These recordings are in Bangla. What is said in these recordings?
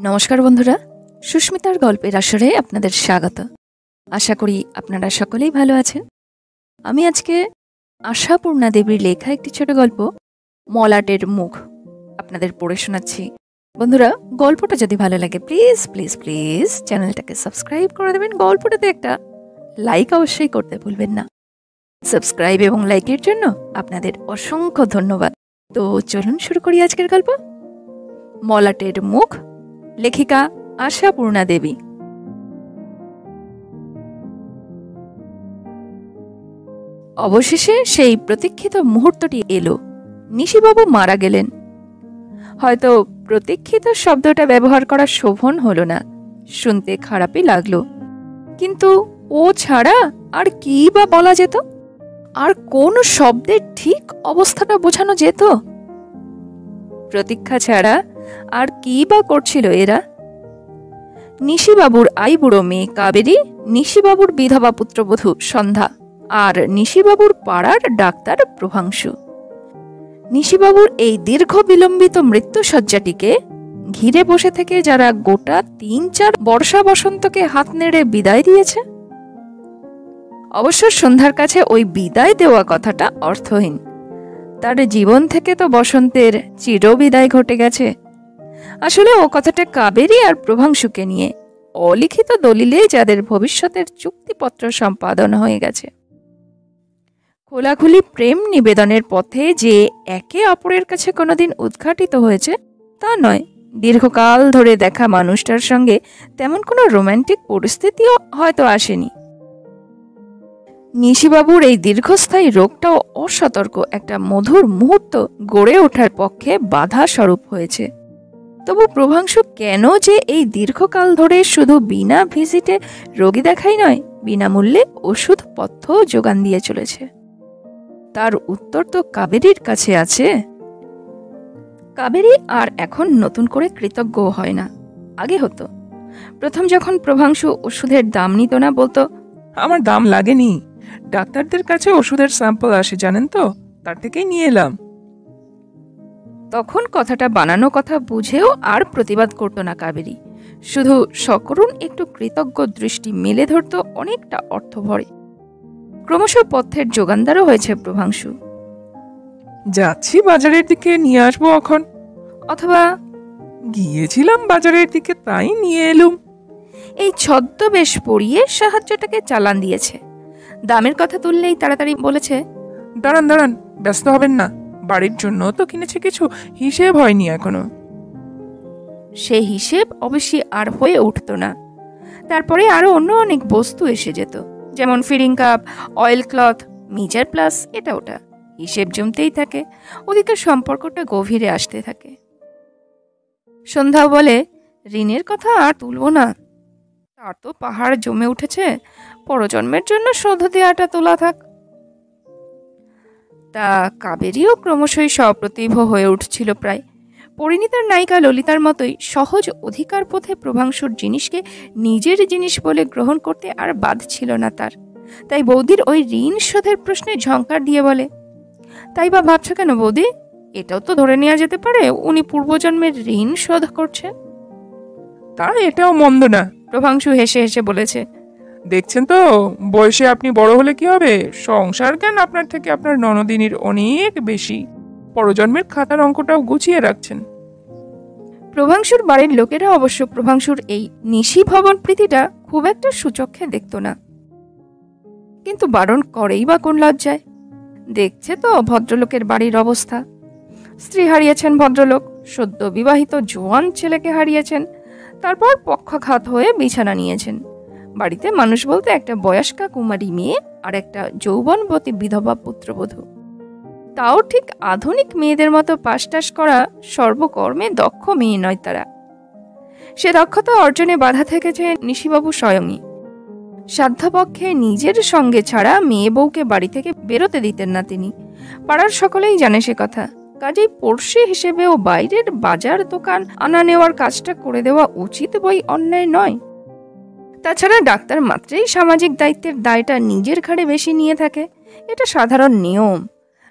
নমস্কার বন্ধুরা, সুস্মিতার গল্পের আসরে আপনাদের স্বাগত। আশা করি আপনারা সকলেই ভালো আছেন। আমি আজকে আশাপূর্ণা দেবীর লেখা একটি ছোট গল্প মলাটের মুখ আপনাদের পড়ে শোনাচ্ছি। বন্ধুরা, গল্পটা যদি ভালো লাগে প্লিজ প্লিজ প্লিজ চ্যানেলটাকে সাবস্ক্রাইব করে দেবেন। গল্পটাতে একটা লাইক অবশ্যই করতে ভুলবেন না। সাবস্ক্রাইব এবং লাইকের জন্য আপনাদের অসংখ্য ধন্যবাদ। তো চলুন শুরু করি আজকের গল্প মলাটের মুখ, লেখিকা আশাপূর্ণা দেবী। অবশেষে সেই প্রতীক্ষিত মুহূর্তটি এলো। নিশিবাবু মারা গেলেন। হয়তো প্রতীক্ষিত শব্দটা ব্যবহার করা শোভন হলো না, শুনতে খারাপই লাগলো, কিন্তু ও ছাড়া আর কি বা বলা যেত? আর কোন শব্দের ঠিক অবস্থাটা বোঝানো যেত? প্রতীক্ষা ছাড়া আর কি বা করছিল এরা? নিশিবাবুর আইবুড়ো মেয়ে কাবেরী, নিশিবাবুর বিধবা পুত্রবধূ সন্ধ্যা, আর নিশিবাবুর পাড়ার ডাক্তার প্রভাংশু। নিশিবাবুর এই দীর্ঘ বিলম্বিত মৃত্যুশয্যাটিকে ঘিরে বসে থেকে যারা গোটা ৩-৪ বর্ষা বসন্তকে হাত নেড়ে বিদায় দিয়েছে। অবশ্য সন্ধ্যার কাছে ওই বিদায় দেওয়া কথাটা অর্থহীন। তার জীবন থেকে তো বসন্তের চিরবিদায় ঘটে গেছে। আসলে ও কথাটা কাবেরী আর প্রভাংশুকে নিয়ে, অলিখিত দলিলে যাদের ভবিষ্যতের চুক্তিপত্র সম্পাদন হয়ে গেছে। খোলাখুলি প্রেম নিবেদনের পথে যে একে অপরের কাছে কোনোদিন উদ্ঘাটিত হয়েছে তা নয়। দীর্ঘকাল ধরে দেখা মানুষটার সঙ্গে তেমন কোনো রোম্যান্টিক পরিস্থিতিও হয়তো আসেনি। নিশিবাবুর এই দীর্ঘস্থায়ী রোগটাও অসতর্ক একটা মধুর মুহূর্ত গড়ে ওঠার পক্ষে বাধা স্বরূপ হয়েছে। তবু প্রভাংশু কেন যে এই দীর্ঘকাল ধরে শুধু বিনা ভিজিটে রোগী দেখাই নয়, বিনামূল্যে ওষুধ পথ্য যোগান দিয়ে চলেছে, তার উত্তর তো কাবেরীর কাছে আছে। কাবেরী আর এখন নতুন করে কৃতজ্ঞ হয় না, আগে হতো। প্রথম যখন প্রভাংশু ওষুধের দাম নিত না, বলতো, আমার দাম লাগেনি, ডাক্তারদের কাছে ওষুধের স্যাম্পল আসে জানেন তো, তার থেকেই নিয়ে এলাম। তখন কথাটা বানানো কথা বুঝেও আর প্রতিবাদ করত না কাবেরী, শুধু সকরুণ একটু কৃতজ্ঞ দৃষ্টি মেলে ধরত অনেকটা অর্থ ভরে। ক্রমশ পথ্যের যোগানদারও হয়েছে প্রভাংশু। যাচ্ছি বাজারের দিকে, নিয়ে আসবো এখন। অথবা গিয়েছিলাম বাজারের দিকে, তাই নিয়ে এলুম। এই ছদ্মবেশ পরিয়ে সাহায্যটাকে চালান দিয়েছে। দামের কথা তুললেই তাড়াতাড়ি বলেছে, দাঁড়ান দাঁড়ান, ব্যস্ত হবেন না, বাড়ির জন্য তো কিনেছে কিছু, হিসেব হয়নি এখনো। সেই হিসেব অবশ্যই আর হয়ে উঠত না। তারপরে আরো অন্য অনেক বস্তু এসে যেত, যেমন feeding cup, oil cloth, measure plus এটা ওটা। হিসেব জমতেই থাকে, ওদিকে সম্পর্কটা গভীরে আসতে থাকে। সন্ধ্যাও বলে, ঋণের কথা আর তুলব না, তার তো পাহাড় জমে উঠেছে, পরজন্মের জন্য শোধ দেওয়াটা তোলা থাক। তা কাবেরীও ক্রমশই সপ্রতিভ হয়ে উঠছিল প্রায়। পরিণীতার নায়িকা ললিতার মতোই সহজ অধিকার পথে প্রভাংশুর জিনিসকে নিজের জিনিস বলে গ্রহণ করতে আর বাদ ছিল না তার। তাই বৌদির ওই ঋণ শোধের প্রশ্নে ঝংকার দিয়ে বলে, তাই বা ভাবছো কেন বৌদি? এটাও তো ধরে নেওয়া যেতে পারে উনি পূর্বজন্মের ঋণ শোধ করছেন। তা এটাও মন্দ না, প্রভাংশু হেসে হেসে বলেছে। দেখছেন তো, বয়সে আপনি বড় হলে কি হবে, সংসার জ্ঞান আপনার থেকে আপনার ননদিনীর অনেক বেশি, পরজন্মের খাতার অঙ্কটাও গুছিয়ে রাখছেন। প্রভাংশুর বাড়ির লোকেরা অবশ্য প্রভাংশুর এই নিশি ভবন প্রীতিটা খুব একটা সুচক্ষে দেখত না, কিন্তু বারণ করেই বা কোন লজ্জায়? দেখছে তো ভদ্রলোকের বাড়ির অবস্থা। স্ত্রী হারিয়েছেন ভদ্রলোক, সদ্য বিবাহিত জোয়ান ছেলেকে হারিয়েছেন, তারপর পক্ষাঘাত হয়ে বিছানা নিয়েছেন। বাড়িতে মানুষ বলতে একটা বয়স্কা কুমারী মেয়ে আর একটা যৌবনবতী বিধবা পুত্রবধূ। তাও ঠিক আধুনিক মেয়েদের মতো পাশটাস করা সর্বকর্মে দক্ষ মেয়ে নয় তারা। সে দক্ষতা অর্জনে বাধা থেকেছে নিশিবাবু স্বয়ংই। সাধ্যপক্ষে নিজের সঙ্গে ছাড়া মেয়ে বউকে বাড়ি থেকে বেরোতে দিতেন না তিনি। পাড়ার সকলেই জানে সে কথা। কাজেই পড়শি হিসেবেও বাইরের বাজার দোকান আনা নেওয়ার কাজটা করে দেওয়া উচিত বই অন্যায় নয়। তাছাড়া ডাক্তার মাত্রেই সামাজিক দায়িত্বের দায়টা নিজের ঘাড়ে বেশি নিয়ে থাকে, এটা সাধারণ নিয়ম।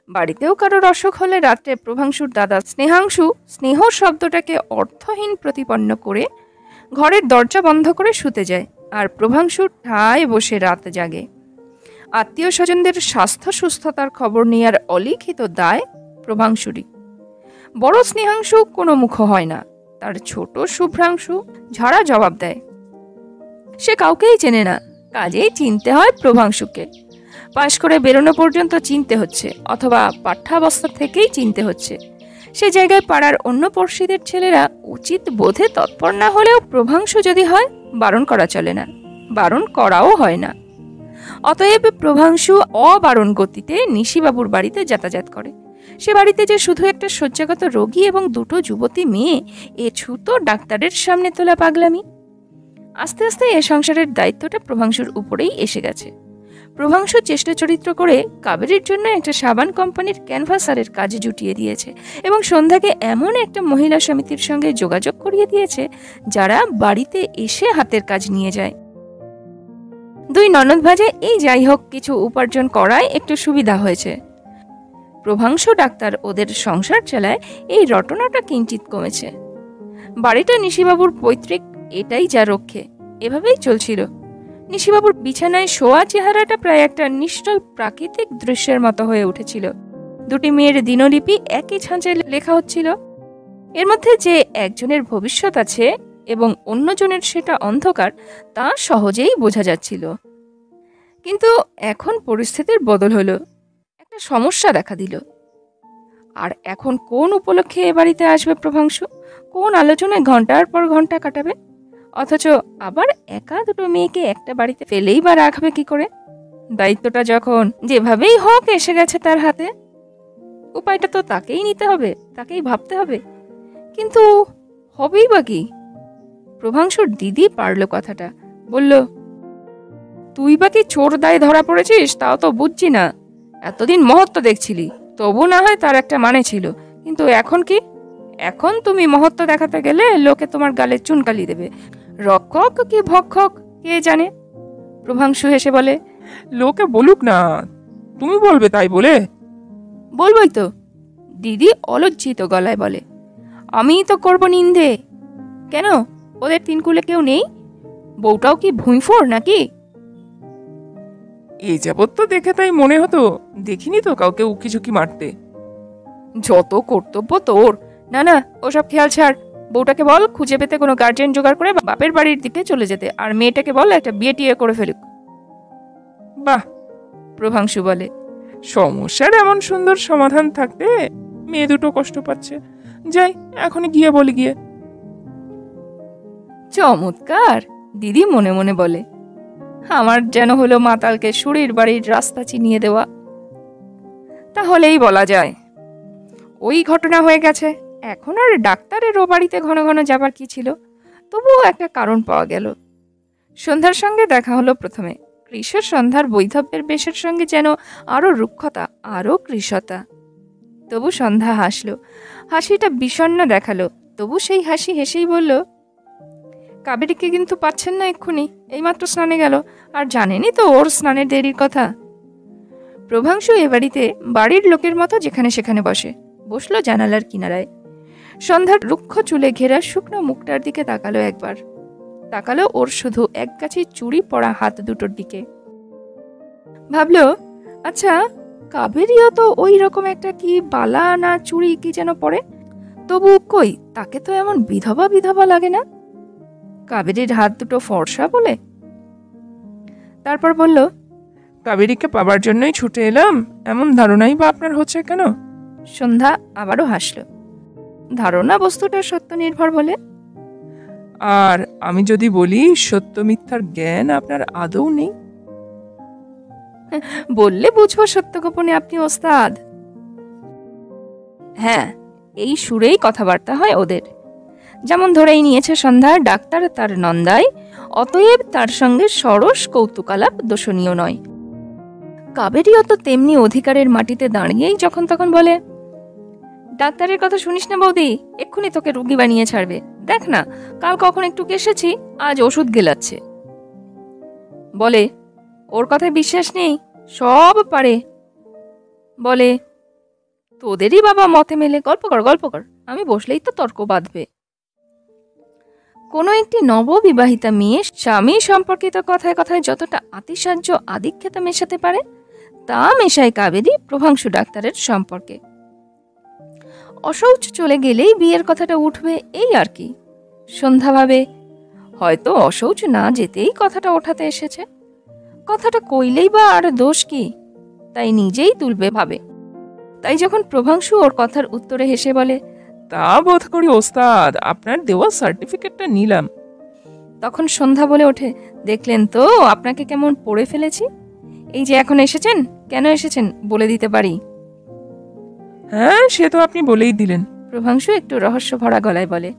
বাড়িতেও কারোর অসুখ হলে রাত্রে প্রভাংশুর দাদা স্নেহাংশু স্নেহ শব্দটাকে অর্থহীন প্রতিপন্ন করে ঘরের দরজা বন্ধ করে শুতে যায়, আর প্রভাংশু ঠায় বসে রাত জাগে। আত্মীয় স্বজনদের স্বাস্থ্য সুস্থতার খবর নেওয়ার অলিখিত দায় প্রভাংশুরই। বড় স্নেহাংশু কোনো মুখ হয় না, তার ছোট শুভ্রাংশু ঝাড়া জবাব দেয়। সে কাউকেই চেনে না, কাজেই চিনতে হয় প্রভাংশুকে। পাশ করে বেরোনো পর্যন্ত চিনতে হচ্ছে, অথবা পাঠ্যাবস্থা থেকেই চিনতে হচ্ছে। সে জায়গায় পাড়ার অন্য পড়শিদের ছেলেরা উচিত বোধে তৎপর না হলেও প্রভাংশু যদি হয় বারণ করা চলে না, বারণ করাও হয় না। অতএব প্রভাংশু অবারণ গতিতে নিশিবাবুর বাড়িতে যাতায়াত করে। সে বাড়িতে যে শুধু একটা শয্যাগত রোগী এবং দুটো যুবতী মেয়ে, এ ছুতো ডাক্তারের সামনে তোলা পাগলামি। আস্তে আস্তে এ সংসারের দায়িত্বটা প্রভাংশুর উপরেই এসে গেছে। প্রভাংশু চেষ্টা চরিত্র করে কাবেরীর জন্য একটা সাবান কোম্পানির ক্যানভাসারের কাজ জুটিয়ে দিয়েছে এবং সন্ধ্যাকে এমন একটা মহিলা সমিতির সঙ্গে যোগাযোগ করিয়ে দিয়েছে যারা বাড়িতে এসে হাতের কাজ নিয়ে যায়। দুই ননদ ভাজে এই যাই হোক কিছু উপার্জন করায় একটু সুবিধা হয়েছে। প্রভাংশু ডাক্তার ওদের সংসার চালায়, এই রটনাটা কিঞ্চিত কমেছে। বাড়িটা নিশিবাবুর পৈতৃক, এটাই যা রক্ষে। এভাবেই চলছিল। নিশিবাবুর বিছানায় শোয়া চেহারাটা প্রায় একটা নিশ্চল প্রাকৃতিক দৃশ্যের মতো হয়ে উঠেছিল। দুটি মেয়ের দিনলিপি একই ছাঁচে লেখা হচ্ছিল। এর মধ্যে যে একজনের ভবিষ্যৎ আছে এবং অন্যজনের সেটা অন্ধকার, তা সহজেই বোঝা যাচ্ছিল। কিন্তু এখন পরিস্থিতির বদল হলো, একটা সমস্যা দেখা দিল। আর এখন কোন উপলক্ষে এ বাড়িতে আসবে প্রভাংশু, কোন আলোচনায় ঘন্টার পর ঘন্টা কাটাবে? অথচ আবার একা দুটো মেয়েকে একটা বাড়িতে ফেলেই বা রাখবে কি করে? দায়িত্বটা যখন যেভাবেই হোক এসে গেছে তার হাতে, উপায়টা তো তাকেই নিতে হবে, তাকেই ভাবতে হবে। কিন্তু হবেই বা কি? প্রভাংশুর দিদি পারল কথাটা, বলল, তুই বা কি চোর দায়ে ধরা পড়েছিস তাও তো বুঝছি না। এতদিন মহত্ব দেখছিলি, তবু না হয় তার একটা মানে ছিল, কিন্তু এখন কি? এখন তুমি মহত্ব দেখাতে গেলে লোকে তোমার গালে চুনকালি দেবে। রক্ষক কি ভক্ষক কে জানে? প্রভাংশু হেসে বলে, লোকে বলুক না, তুমি বলবে তাই বলে? বলবই তো, দিদি অলজ্জিত গলায় বলে। আমিই তো করব নিন্দে। কেন, ওদের তিনকুলে কেউ নেই? বউটাও কি ভুঁইফোড় নাকি? এই যাবৎ তো দেখে তাই মনে হতো, দেখিনি তো কাউকে উকি ঝুঁকি মারতে। যত কর্তব্য তোর। না না, ওসব খেয়াল ছাড়। বউটাকে বল খুঁজে পেতে কোনো গার্জেন জোগাড় করে বাপের বাড়ির দিকে চলে যেতে, আর মেয়েটাকে বল একটা বিয়ে টিয়ে করে ফেলুক। বাহ, প্রভাংশু বলে, সমস্যার এমন সুন্দর সমাধান থাকতে মেয়ে দুটো কষ্ট পাচ্ছে। যাই, এখনই গিয়ে বলি গিয়ে। চমৎকার, দিদি মনে মনে বলে। আমার যেন হলো মাতালকে সুরের বাড়ির রাস্তা চিনিয়ে দেওয়া। তাহলেই বলা যায় ওই ঘটনা হয়ে গেছে, এখন আর ডাক্তারের ও বাড়িতে ঘন ঘন যাবার কি ছিল? তবুও একটা কারণ পাওয়া গেল। সন্ধ্যার সঙ্গে দেখা হলো প্রথমে। কৃষর সন্ধ্যার বৈধব্যের বেশের সঙ্গে যেন আরো রুক্ষতা, আরো কৃষতা। তবু সন্ধ্যা হাসলো, হাসিটা বিষণ্ণ দেখালো। তবু সেই হাসি হেসেই বলল, কাবেরীকে কিন্তু পাচ্ছেন না এক্ষুনি, এইমাত্র স্নানে গেল, আর জানেনই তো ওর স্নানের দেরির কথা। প্রভাংশু এ বাড়িতে বাড়ির লোকের মতো যেখানে সেখানে বসে। বসলো জানালার কিনারায়। সন্ধ্যার রুক্ষ চুলে ঘেরা শুকনো মুখটার দিকে তাকালো একবার, তাকালো ওর শুধু এক গাছি চুড়ি পড়া হাত দুটোর দিকে। ভাবলো, আচ্ছা, কাবেরীও তো ওই রকম একটা কি বালা না চুড়ি কি যেন পড়ে, তবু কই তাকে তো এমন বিধবা বিধবা লাগে না। কাবেরীর হাত দুটো ফর্সা বলে। তারপর বলল, কাবেরীকে পাবার জন্যই ছুটে এলাম, এমন ধারণাই বা আপনার হচ্ছে কেন? সন্ধ্যা আবারও হাসল। ধারণা বস্তুটা সত্য নির্ভর বলে। আর আমি যদি বলি সত্য মিথ্যার জ্ঞান আপনার আদৌ নেই? বললে বুঝবো সত্য গোপনে আপনি ওস্তাদ। হ্যাঁ, এই সুরেই কথাবার্তা হয় ওদের। যেমন ধরেই নিয়েছে সন্ধ্যা ডাক্তার তার নন্দায়, অতএব তার সঙ্গে সরস কৌতুকালাপ দোষণীয় নয়। কাবেরীও তো তেমনি অধিকারের মাটিতে দাঁড়িয়েই যখন তখন বলে, ডাক্তারের কথা শুনিস না বৌদি, এক্ষুনি তোকে রুগী বানিয়ে ছাড়বে। দেখ না, কাল কখন একটু কেসেছি, আজ ওষুধ গেলাচ্ছে। বলে, ওর কথায় বিশ্বাস নেই, সব পারে। বলে, তোদেরই বাবা মতে মেলে গল্প কর গল্প কর, আমি বসলেই তো তর্ক বাঁধবে। কোনো একটি নববিবাহিতা মেয়ে স্বামী সম্পর্কিত কথায় কথায় যতটা আতিশায্য আদিক্ষেতা মেশাতে পারে, তা মেশায় কাবেরী প্রভাংশু ডাক্তারের সম্পর্কে। অশৌচ চলে গেলেই বিয়ের কথাটা উঠবে, এই আর কি। সন্ধ্যা ভাবে, হয়তো অশৌচ না যেতেই কথাটা ওঠাতে এসেছে। কথাটা কইলেই বা আর দোষ কি, তাই নিজেই তুলবে ভাবে। তাই যখন প্রভাংশু ওর কথার উত্তরে হেসে বলে, তা বোধ করি ওস্তাদ আপনার দেওয়া সার্টিফিকেটটা নিলাম। তখন সন্ধ্যা বলে ওঠে, দেখলেন তো আপনাকে কেমন পড়ে ফেলেছি। এই যে এখন এসেছেন, কেন এসেছেন বলে দিতে পারি। হ্যাঁ, সে তো আপনি বলেই দিলেন। প্রভাংশু একটু রহস্য ভরা গলায় বলে,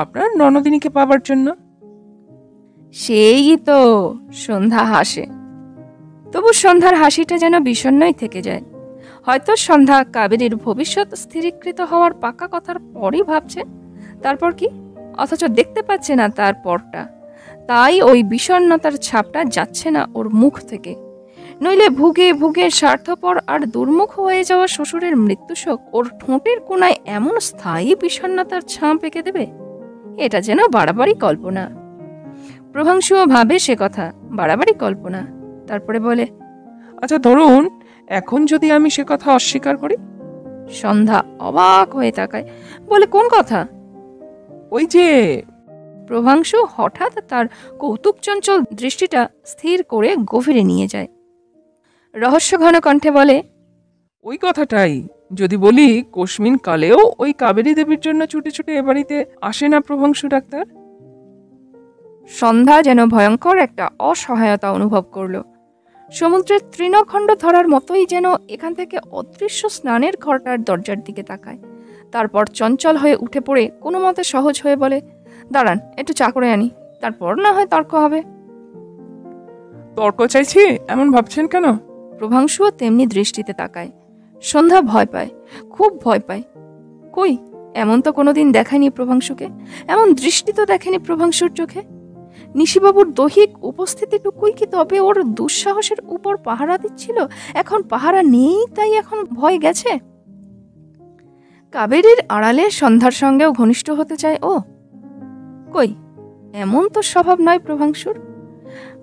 আপনার ননদিনীকে পাবার জন্য। সেই তো। সন্ধ্যা হাসে, তবু সন্ধ্যার হাসিটা যেন বিষণ্ণই থেকে যায়। হয়তো সন্ধ্যা কাবেরীর ভবিষ্যৎ স্থিরীকৃত হওয়ার পাকা কথার পরই ভাবছে তারপর কি, অথচ দেখতে পাচ্ছে না তার পরটা। তাই ওই বিষণ্ণতার ছাপটা যাচ্ছে না ওর মুখ থেকে। নইলে ভুগে ভুগে স্বার্থপর আর দুর্মুখ হয়ে যাওয়া শ্বশুরের মৃত্যুশোক ওর ঠোঁটের কোনায় এমন স্থায়ী বিষণ্ণতার ছাপ এঁকে দেবে, এটা যেন বাড়াবাড়ি কল্পনা। প্রভাংশুও ভাবে সে কথা বাড়াবাড়ি কল্পনা। তারপরে বলে, আচ্ছা ধরুন, এখন যদি আমি সে কথা অস্বীকার করি। সন্ধ্যা অবাক হয়ে তাকায়, বলে, কোন কথা? ওই যে। প্রভাংশু হঠাৎ তার কৌতুক চঞ্চল দৃষ্টিটা স্থির করে গভীরে নিয়ে যায়। রহস্যঘন কণ্ঠে বলে, ওই কথাটাই। যদি বলি কোশমিন কালেও ওই কাবেরী দেবীর জন্য ছুটে ছুটে এ বাড়িতে আসে না প্রভাংশু ডাক্তার? সন্ধ্যা যেন ভয়ঙ্কর একটা অসহায়তা অনুভব করল। সমুদ্রের তৃণখণ্ড ধরার মতোই যেন এখান থেকে অদৃশ্য স্নানের ঘরটার দরজার দিকে তাকায়। তারপর চঞ্চল হয়ে উঠে পড়ে কোনো মতে সহজ হয়ে বলে, দাঁড়ান একটু চা করে আনি, তারপর না হয় তর্ক হবে। তর্ক চাইছি এমন ভাবছেন কেন? প্রভাংশুও তেমনি দৃষ্টিতে তাকায়। সন্ধ্যা ভয় পায়, খুব ভয় পায়। কই, এমন তো কোনোদিন দেখায়নি প্রভাংশুকে, এমন দৃষ্টি তো দেখেনি প্রভাংশুর চোখে। নিশিবাবুর দৈহিক উপস্থিতিটুকুই কি তবে ওর দুঃসাহসের উপর পাহারা দিচ্ছিল? এখন পাহারা নেই, তাই এখন ভয় গেছে। কাবেরীর আড়ালে সন্ধ্যার সঙ্গেও ঘনিষ্ঠ হতে চায় ও। কই, এমন তো স্বভাব নয় প্রভাংশুর।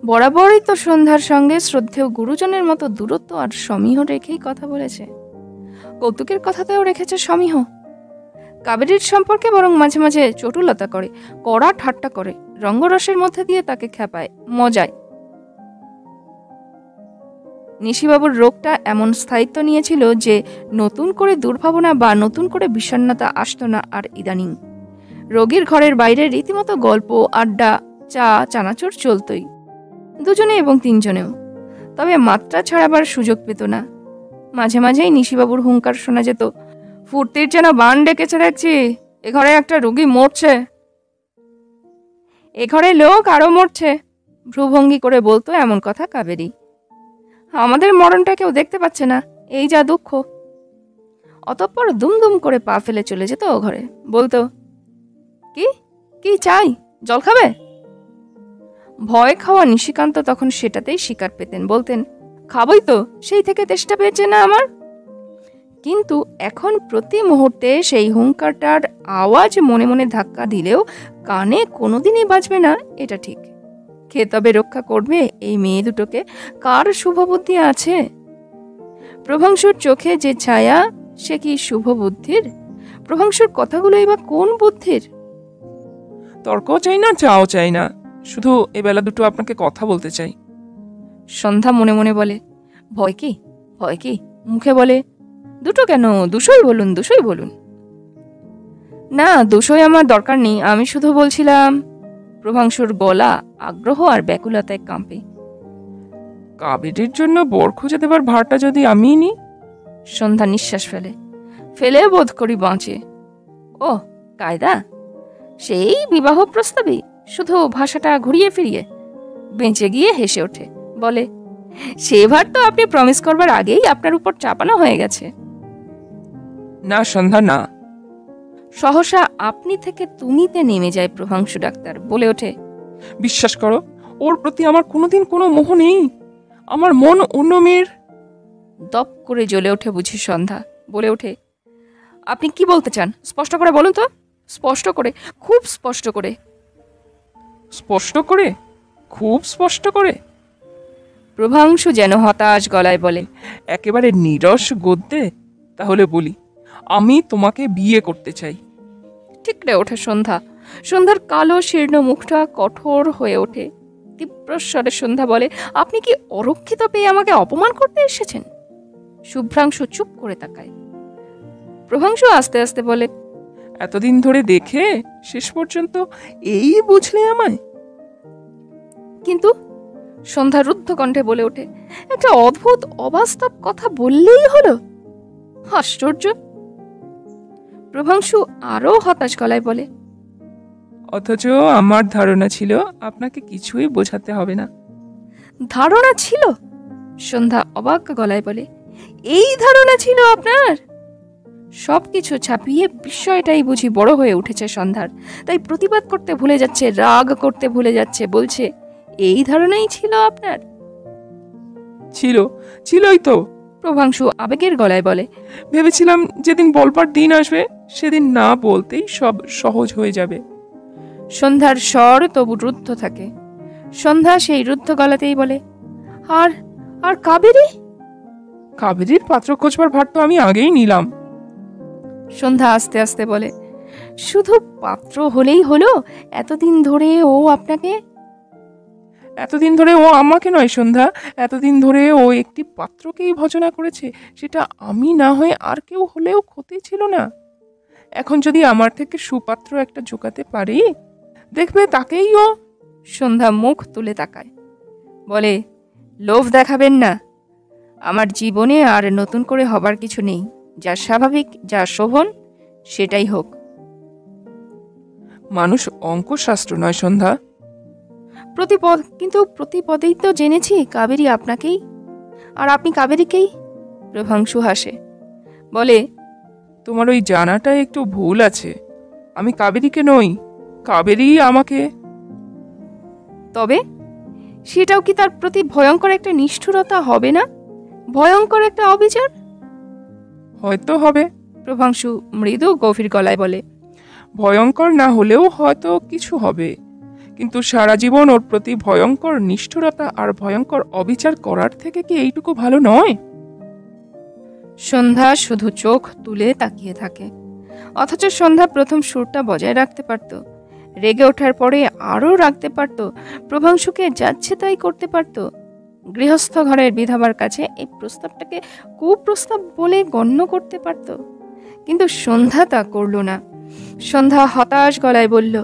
বরাবরই তো সন্ধ্যার সঙ্গে শ্রদ্ধেয় গুরুজনের মতো দূরত্ব আর সমীহ রেখেই কথা বলেছে। কৌতুকের কথাতেও রেখেছে সমীহ। কাবেরীর সম্পর্কে বরং মাঝে মাঝে চটুলতা করে, কড়া ঠাট্টা করে, রঙ্গরসের মধ্যে দিয়ে তাকে খেপায়, মজায়। নিশিবাবুর রোগটা এমন স্থায়িত্ব নিয়েছিল যে নতুন করে দুর্ভাবনা বা নতুন করে বিষণ্ণতা আসত না আর ইদানিং। রোগীর ঘরের বাইরে রীতিমতো গল্প, আড্ডা, চা, চানাচুর চলতই, দুজনে এবং তিনজনেও। তবে মাত্রা ছাড়াবার সুযোগ পেত না। মাঝে মাঝেই নিশিবাবুর হুঙ্কার শোনা যেত, ফুর্তির যেন বান ডেকেছে দেখছি, এ ঘরে একটা রোগী মরছে, এ ঘরে লোক আরো মরছে। ভ্রুভঙ্গি করে বলতো এমন কথা কাবেরী। আমাদের মরণটা কেউ দেখতে পাচ্ছে না, এই যা দুঃখ। অতঃপর দুমদুম করে পা ফেলে চলে যেত ও ঘরে, বলতো, কি কি চাই, জল খাবে? ভয় খাওয়া নিশিকান্ত তখন সেটাতেই শিকার পেতেন, বলতেন, খাবই তো, সেই থেকে তেষ্টা পেয়েছে না আমার। কিন্তু এখন প্রতি মুহূর্তে সেই হুঙ্কারটার আওয়াজ মনে মনে ধাক্কা দিলেও কানে কোনোদিনই বাজবে না, এটা ঠিক। কে তবে রক্ষা করবে এই মেয়ে দুটোকে? কার শুভবুদ্ধি আছে? প্রভাংশুর চোখে যে ছায়া, সে কি শুভ বুদ্ধির? প্রভাংশুর কথাগুলোই বা কোন বুদ্ধির? তর্ক চাই না, চাও চাই না, শুধু এবেলা দুটো আপনাকে কথা বলতে চাই। সন্ধ্যা মনে মনে বলে, ভয় কি, ভয় কি? মুখে বলে, দুটো কেন, দুশোই বলুন, দুশোই বলুন। না, দুশোই আমার দরকার নেই, আমি শুধু বলছিলাম। প্রভাংশুর গলা আগ্রহ আর ব্যাকুলতায় কাঁপে। কাবেরীর জন্য বর খুঁজে দেবার ভারটা যদি আমি নিই? সন্ধ্যা নিঃশ্বাস ফেলে, ফেলে বোধ করি বাঁচে। ও কায়দা, সেই বিবাহ প্রস্তাবে শুধু ভাষাটা ঘুরিয়ে ফিরিয়ে। বেঁচে গিয়ে হেসে ওঠে, বলে, সে ভার তো আপনি প্রমিস করবার আগেই আপনার উপর চাপানো হয়ে গেছে। না সন্ধ্যা, না। সহসা আপনি থেকে তুমিতে নেমে যায় প্রভাংশু ডাক্তার, বলে ওঠে, বিশ্বাস করো, ওর প্রতি আমার কোনোদিন কোনো মোহ নেই। আমার মন অন্য মেয়ের। দপ করে জ্বলে ওঠে বুঝি সন্ধ্যা, বলে ওঠে, আপনি কি বলতে চান? স্পষ্ট করে বলুন তো, স্পষ্ট করে, খুব স্পষ্ট করে। স্পষ্ট করে? খুব স্পষ্ট করে? প্রভাংশু যেন হতাশ গলায় বলে, একেবারে নীরস গদ্যে? তাহলে বলি, আমি তোমাকে বিয়ে করতে চাই। ঠিকরে ওঠে সন্ধ্যা। সন্ধ্যার কালো শীর্ণ মুখটা কঠোর হয়ে ওঠে। তীব্রস্বরে সন্ধ্যা বলে, আপনি কি অরক্ষিত পেয়ে আমাকে অপমান করতে এসেছেন? শুভ্রাংশু চুপ করে তাকায়। প্রভাংশু আস্তে আস্তে বলে, এতদিন ধরে দেখে শেষ পর্যন্ত এই বুঝলে আমায়? কিন্তু সন্ধ্যা রুদ্ধ কণ্ঠে বলে ওঠে, একটা অদ্ভুত অবাস্তব কথা বললেই হলো? আশ্চর্য। প্রভাংশু আরো হতাশ গলায় বলে, অথচ আমার ধারণা ছিল আপনাকে কিছুই বোঝাতে হবে না। ধারণা ছিল? সন্ধ্যা অবাক গলায় বলে, এই ধারণা ছিল আপনার? সবকিছু ছাপিয়ে বিষয়টাই বুঝি বড় হয়ে উঠেছে সন্ধ্যার, তাই প্রতিবাদ করতে ভুলে যাচ্ছে, রাগ করতে ভুলে যাচ্ছে, বলছে, এই ধারণাই ছিল আপনার? ছিলই তো। প্রভাংশু আবেগের গলায় বলে, ভেবেছিলাম যেদিন বলবার দিন আসবে সেদিন না বলতেই সব সহজ হয়ে যাবে। সন্ধ্যার স্বর তবু রুদ্ধ থাকে। সন্ধ্যা সেই রুদ্ধ গলাতেই বলে, আর আর কাবেরী? কাবেরীর পাত্র খোঁজবার ভার তো আমি আগেই নিলাম। সন্ধ্যা আস্তে আস্তে বলে, শুধু পাত্র হলেই হলো? এতদিন ধরে ও আপনাকে? এতদিন ধরে ও আমাকে নয় সন্ধ্যা, এতদিন ধরে ও একটি পাত্রকেই ভজনা করেছে, সেটা আমি না হয়ে আর কেউ হলেও ক্ষতি ছিল না। এখন যদি আমার থেকে সুপাত্র একটা জোগাতে পারি, দেখবে তাকেই ও। সন্ধ্যা মুখ তুলে তাকায়, বলে, লোভ দেখাবেন না। আমার জীবনে আর নতুন করে হবার কিছু নেই। যা স্বাভাবিক, যা শোভন, সেটাই হোক। মানুষ অঙ্কশাস্ত্র নয় সন্ধ্যা। কিন্তু প্রতি পদেই তো জেনেছি কাবেরী আপনাকেই, আর আপনি কাবেরীকেই। প্রভাংশু হাসে, বলে, তোমার ওই জানাটা একটু ভুল আছে। আমি কাবেরীকে নই, কাবেরী আমাকে। তবে সেটাও কি তার প্রতি ভয়ঙ্কর একটা নিষ্ঠুরতা হবে না? ভয়ঙ্কর একটা অবিচার? হয়তো হবে। প্রভাংশু মৃদু গভীর গলায় বলে, ভয়ঙ্কর না হলেও হয়তো কিছু হবে, কিন্তু সারা জীবন ওর প্রতি ভয়ঙ্কর নিষ্ঠুরতা আর ভয়ঙ্কর অবিচার করার থেকে কি এইটুকু ভালো নয়? সন্ধ্যা শুধু চোখ তুলে তাকিয়ে থাকে। অথচ সন্ধ্যা প্রথম সুরটা বজায় রাখতে পারত, রেগে ওঠার পরে আরও রাখতে পারত, প্রভাংশুকে যাচ্ছে তাই করতে পারত। গৃহস্থ ঘরের বিধবার কাছে এই প্রস্তাবটাকে কুপ্রস্তাব বলে গণ্য করতে পারত, কিন্তু সন্ধ্যা তা করল না। সন্ধ্যা হতাশ গলায় বলল,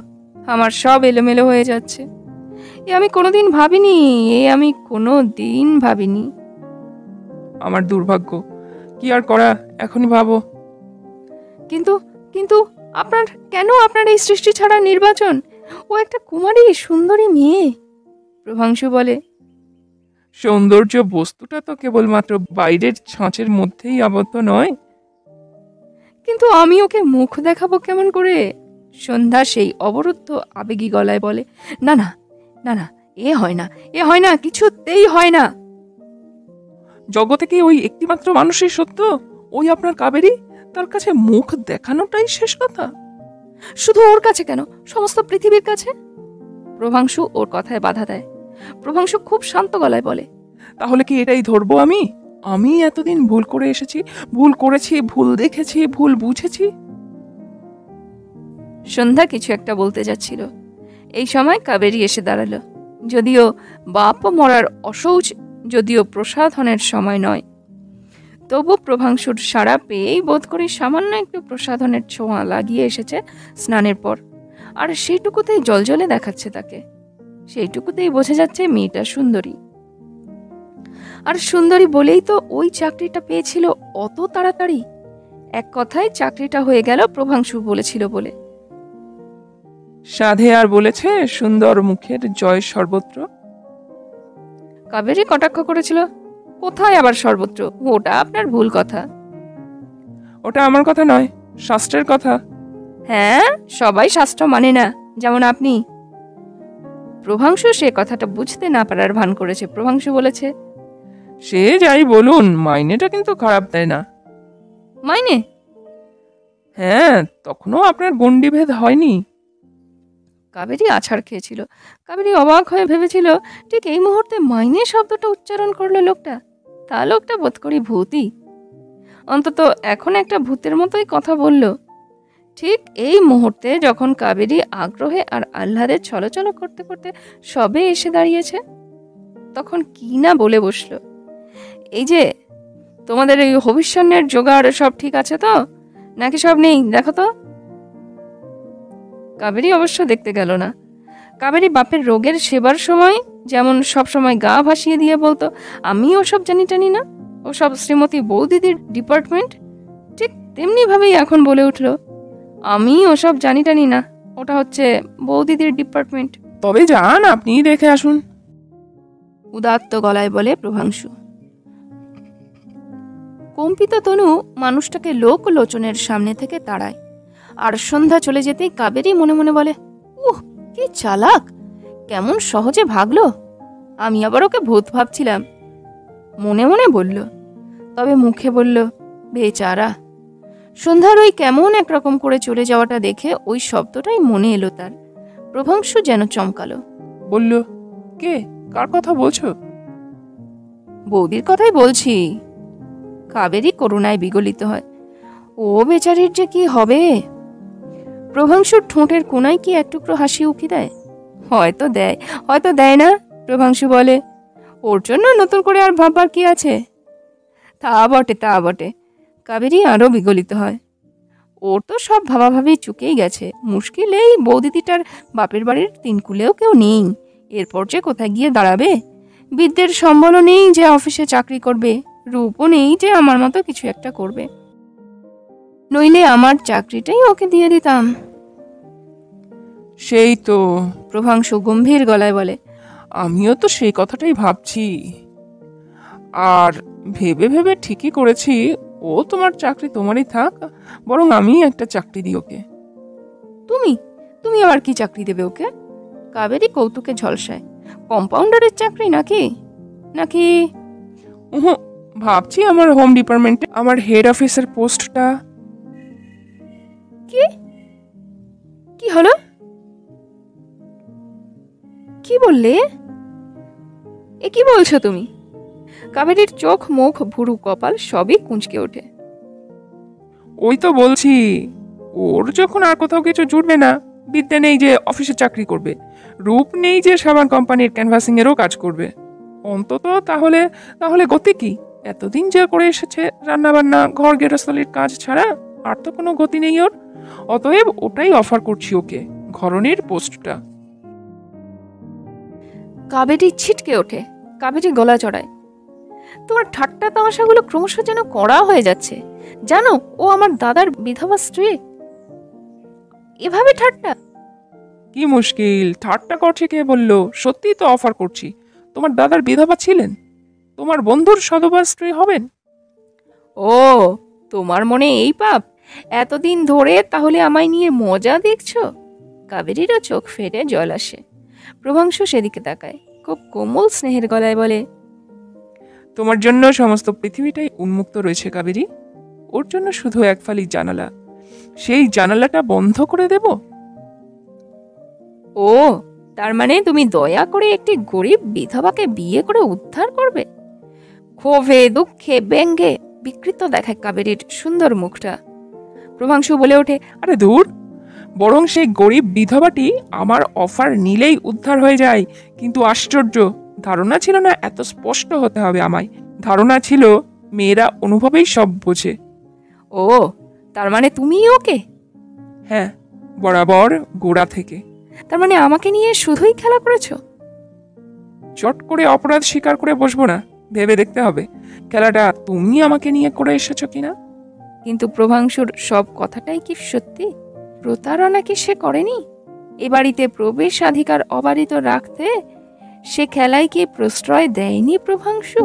আমার সব এলোমেলো হয়ে যাচ্ছে। আমি কোনোদিন ভাবিনি। আমার দুর্ভাগ্য, কি আর করা, এখনই ভাবো। কিন্তু কিন্তু আপনার এই সৃষ্টি ছাড়া নির্বাচন? ও একটা কুমারী সুন্দরী মেয়ে। প্রভাংশু বলে, সৌন্দর্য বস্তুটা তো কেবলমাত্র বাইরের ছাঁচের মধ্যেই আবদ্ধ নয়। কিন্তু আমি ওকে মুখ দেখাবো কেমন করে? সন্ধ্যা সেই অবরুদ্ধ আবেগী গলায় বলে, না না না না, এ হয় না, কিছুতেই হয় না। জগতে কি ওই একটিমাত্র মানুষই সত্য, ওই আপনার কাবেরী? তার কাছে মুখ দেখানোটাই শেষ কথা? শুধু ওর কাছে কেন, সমস্ত পৃথিবীর কাছে। প্রভাংশু ওর কথায় বাধা দেয়। প্রভাংশু খুব শান্ত গলায় বলে, তাহলে কি এটাই ধরবো আমি এতদিন ভুল করে এসেছি, ভুল করেছি, ভুল দেখেছি, ভুল বুঝেছি? সন্ধ্যা কিছু একটা বলতে যাচ্ছিল, এই সময় কাবেরী এসে দাঁড়ালো। যদিও বাপ মরার অশৌচ, যদিও প্রসাধনের সময় নয়, তবু প্রভাংশুর সাড়া পেয়েই বোধ করি সামান্য একটু প্রসাধনের ছোঁয়া লাগিয়ে এসেছে স্নানের পর, আর সেইটুকুতেই জলজলে দেখাচ্ছে তাকে। সেইটুকুতেই বোঝা যাচ্ছে মেয়েটা সুন্দরী, আর সুন্দরী বলেই তো ওই চাকরিটা পেয়েছিল অত তাড়াতাড়ি। এক কথায় চাকরিটা হয়ে গেল প্রভাংশু বলেছিল বলে। সাধে আর বলেছে সুন্দর মুখের জয় সর্বত্র। কাবেরী কটাক্ষ করেছিল, কোথায় আবার সর্বত্র? ওটা আপনার ভুল কথা। ওটা আমার কথা নয়, শাস্ত্রের কথা। হ্যাঁ, সবাই শাস্ত্র মানে না, যেমন আপনি। প্রভাংশু সে কথাটা বুঝতে না পারার ভান করেছে। প্রভাংশু বলেছে, সে যাই বলুন, মাইনেটা কিন্তু খারাপ দেয় না। মাইনে? হ্যাঁ, তখনও আপনার গণ্ডিভেদ হয়নি। কাবেরী আছাড় খেয়েছিল। কাবেরী অবাক হয়ে ভেবেছিল, ঠিক এই মুহূর্তে মাইনে শব্দটা উচ্চারণ করলো লোকটা। তা লোকটা বোধ করি ভূতই, অন্তত এখন একটা ভূতের মতোই কথা বলল। ঠিক এই মুহূর্তে যখন কাবেরী আগ্রহে আর আহ্লাদে ছলছল করতে করতে সবে এসে দাঁড়িয়েছে, তখন কি না বলে বসলো, এই যে তোমাদের এই হবিষ্যান্নের জোগাড় সব ঠিক আছে তো, নাকি সব নেই, দেখো তো। কাবেরী অবশ্য দেখতে গেল না। কাবেরী বাপের রোগের সেবার সময় যেমন সব সময় গা ভাসিয়ে দিয়ে বলতো, আমি ওসব জানি টানি না, ওসব শ্রীমতী বৌদিদির ডিপার্টমেন্ট, ঠিক তেমনি ভাবেই এখন বলে উঠল, আমি ওসব জানি টানি না, ওটা হচ্ছে বৌদিদির ডিপার্টমেন্ট। তবে যান, আপনি দেখে আসুন, উদাত্ত গলায় বলে প্রভাংশু। কম্পিত তনু মানুষটাকে লোক লোচনের সামনে থেকে তাড়ায়। আর সন্ধ্যা চলে যেতেই কাবেরী মনে মনে বলে, কি চালাক, কেমন সহজে ভাগলো, আমি আবার ওকে ভূত ভাবছিলাম। মনে মনে বলল, তবে মুখে বলল, বেচারা। সন্ধ্যার ওই কেমন একরকম করে চলে যাওয়াটা দেখে ওই শব্দটাই মনে এলো তার। প্রভাংশু যেন চমকালো, বলল, কে, কার কথা বলছো? বৌদির কথাই বলছি। কাবেরী করুণায় বিগলিত হয়, ও বেচারির যে কি হবে। প্রভাংশুর ঠোঁটের কোনায় কি এক টুকরো হাসি উকি দেয়? হয়তো দেয়, হয়তো দেয় না। প্রভাংশু বলে, ওর জন্য নতুন করে আর ভাববার কি আছে? তা বটে, তা বটে। কাবেরী আরো বিগলিত হয়, ওর তো সব ভাবাভাবি চুকেই গেছে। মুশকিল এই বৌদিদিটার বাপের বাড়ির তিনকুলেও কেউ নেই, এরপর যে কোথায় গিয়ে দাঁড়াবে। বিদ্যের সম্বলও নেই যে অফিসে চাকরি করবে, রূপও নেই যে আমার মতো কিছু একটা করবে। নইলে আমার চাকরিটাই ওকে দিয়ে দিতাম। সেই তো, প্রভাংশু গম্ভীর গলায় বলে, আমিও তো সেই কথাটাই ভাবছি, আর ভেবে ভেবে ঠিকই করেছি, ও তোমার চাকরি তোমারই থাক, বরং আমি একটা চাকরি দিই ওকে। তুমি তুমি আবার কি চাকরি দেবে ওকে? কাবেরী কৌতুকে ঝলসায়, কম্পাউন্ডারের চাকরি নাকি? নাকি ভাবছি আমার হোম ডিপার্টমেন্টে আমার হেড অফিসের পোস্টটা। কি কি হলো? কি বললে? এ কি বলছো তুমি? কাবেরীর চোখ, মুখ, ভুরু, কপাল সবই কুঁচকে ওঠে। ওই তো বলছি, ওর যখন আর কোথাও কিছু জুটবে না, বিদ্যা নেই যে অফিসে চাকরি করবে, রূপ নেই যে সাবান কোম্পানির ক্যানভাসিং এরও কাজ করবে, অন্তত তাহলে তাহলে গতি কি? এতদিন যা করে এসেছে রান্না বান্না ঘর গেরস্থলির কাজ ছাড়া আর তো কোনো গতি নেই ওর। অতএব ওটাই অফার করছি ওকে, ঘরণীর পোস্টটা। কাবেরী ছিটকে ওঠে, কাবেরী গলা চড়ায়, তোমার ঠাট্টা তামাশাগুলো ক্রমশ যেন কড়া হয়ে যাচ্ছে। জানো ও আমার দাদার বিধবা স্ত্রী, এভাবে ঠাট্টা? কি মুশকিল, ঠাট্টা করছে কে বললো? সত্যিই তো অফার করছি। তোমার দাদার বিধবা ছিলেন, তোমার বন্ধুর সধবা স্ত্রী হবেন। ও, তোমার মনে এই পাপ? এতদিন ধরে তাহলে আমায় নিয়ে মজা দেখছো? কাবেরীরও চোখ ফেটে জল আসে। প্রভাংশু সেদিকে তাকায়, খুব কোমল স্নেহের গলায় বলে, তোমার জন্য সমস্ত পৃথিবীটাই উন্মুক্ত রয়েছে কাবেরী, ওর জন্য শুধু এক ফালি জানালা, সেই জানালাটা বন্ধ করে দেব? ও, তার মানে তুমি দয়া করে একটি গরিব বিধবাকে বিয়ে করে উদ্ধার করবে? ক্ষোভে, দুঃখে, ব্যঙ্গে বিকৃত দেখায় কাবেরীর সুন্দর মুখটা। প্রভাংশু বলে ওঠে, আরে দূর, বরং সেই গরিব বিধবাটি আমার অফার নিলেই উদ্ধার হয়ে যায়। কিন্তু আশ্চর্য, ধারণা ছিল না এত স্পষ্ট হতে হবে আমায়। ধারণা ছিল মেয়েরা অনুভবেই সব বোঝে। ও, তার মানে তুমি ওকে? হ্যাঁ, বরাবর, গোড়া থেকে। তার মানে আমাকে নিয়ে শুধুই খেলা করেছো? চট করে অপরাধ স্বীকার করে বসবো না, ভেবে দেখতে হবে খেলাটা তুমি আমাকে নিয়ে করে এসেছো কিনা। কিন্তু প্রভাংশুর সব কথাটাই কি সত্যি? প্রতারণা কি সে করেনি? এ বাড়িতে প্রবেশাধিকার অবারিত রাখতে সে খেলায় কি প্রশ্রয় দেয়নি প্রভাংশু?